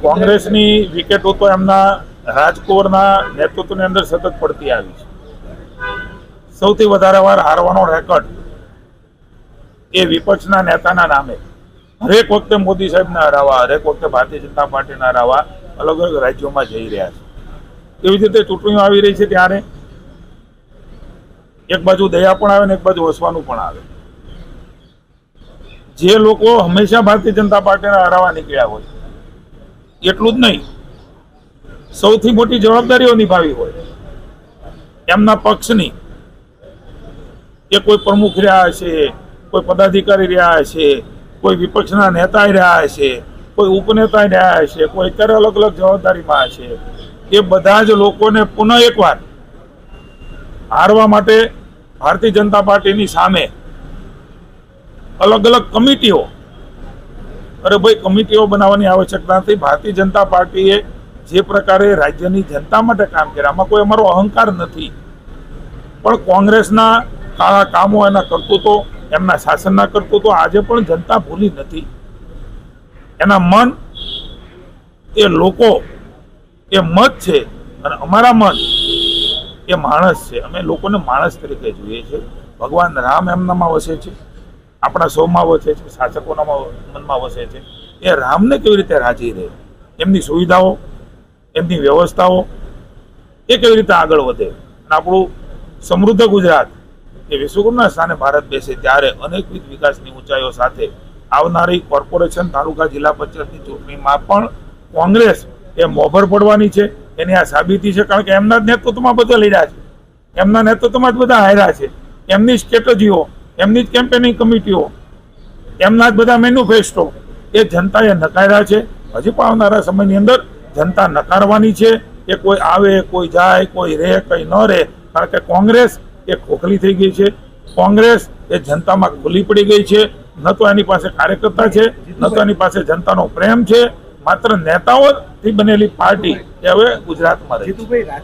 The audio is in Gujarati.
કોંગ્રેસની વિકેટો તો એમના રાજકોટના નેતૃત્વની અંદર સતત પડતી આવી છે. સૌથી વધારે વાર હારવાનો રેકોર્ડ એ વિપક્ષના નેતાના નામે. હરેક વખતે મોદી સાહેબને હરાવવા, હરેક વખતે ભારતીય જનતા પાર્ટીને હરાવવા અલગ અલગ રાજ્યોમાં જઈ રહ્યા છે. એવી જ રીતે ચૂંટણીઓ આવી રહી છે ત્યારે એક બાજુ દયા પણ આવે ને એક બાજુ હસવાનું પણ આવે. જે લોકો હંમેશા ભારતીય જનતા પાર્ટીને હરાવવા નીકળ્યા હોય, એટલું જ નહીં, સૌથી મોટી જવાબદારીઓ નિભાવી હોય એમના પક્ષની, કે કોઈ પ્રમુખ રહ્યા હશે, કોઈ પદાધિકારી રહ્યા હશે, કોઈ વિપક્ષના નેતા રહ્યા હશે, કોઈ ઉપનેતા રહ્યા હશે, કોઈ અત્યારે અલગ અલગ જવાબદારીમાં હશે, એ બધા જ લોકોને પુનઃ એકવાર હારવા માટે ભારતીય જનતા પાર્ટીની સામે અલગ અલગ કમિટીઓ, અરે ભાઈ કમિટીઓ બનાવવાની આવશ્યકતા નથી. ભારતીય જનતા પાર્ટીએ જે પ્રકારે રાજ્યની જનતા માટે કામ કર્યા, આમાં કોઈ અમારો અહંકાર નથી, પણ કોંગ્રેસના કાળા કામો, એના કરતૂતો, એમના શાસનના કરતૂતો આજે પણ જનતા ભૂલી નથી. એના મન એ લોકો, એ મત છે, અને અમારા મન એ માણસ છે. અમે લોકોને માણસ તરીકે જોઈએ છે. ભગવાન રામ એમનામાં વસે છે, આપણા સૌમાં વસે છે, શાસકોના મનમાં વસે છે. એ રામને કેવી રીતે રાજી રહે, એમની સુવિધાઓ, એમની વ્યવસ્થાઓ એ કેવી રીતે આગળ વધે, અને આપણું સમૃદ્ધ ગુજરાત એ વિશ્વગુરુના સ્થાને ભારત બેસે ત્યારે અનેકવિધ વિકાસની ઊંચાઈઓ સાથે આવનારી કોર્પોરેશન, તાલુકા, જિલ્લા પંચાયતની ચૂંટણીમાં પણ કોંગ્રેસ એ મોભર પડવાની છે. એની આ સાબિતી છે, કારણ કે એમના જ નેતૃત્વમાં બધા લડ્યા છે, એમના નેતૃત્વમાં જ બધા હાર્યા છે. એમની સ્ટ્રેટેજીઓ, એમની જ કેમ્પેનિંગ કમિટીઓ, એમના જ બધા મેન્યુફેસ્ટો એ જનતાએ નકાર્યા છે. હજી પણ આવનારા સમયની અંદર જનતા નકારવાની છે. એ કોઈ આવે, કોઈ જાય, કોઈ રહે, કંઈ ન રહે, કારણ કે કોંગ્રેસ એ ખોખલી થઈ ગઈ છે. કોંગ્રેસ એ જનતામાં ખુલ્લી પડી ગઈ છે. ન તો એની પાસે કાર્યકર્તા છે, ન તો એની પાસે જનતાનો પ્રેમ છે. માત્ર નેતાઓથી બનેલી પાર્ટી એ હવે ગુજરાતમાં રહી છે.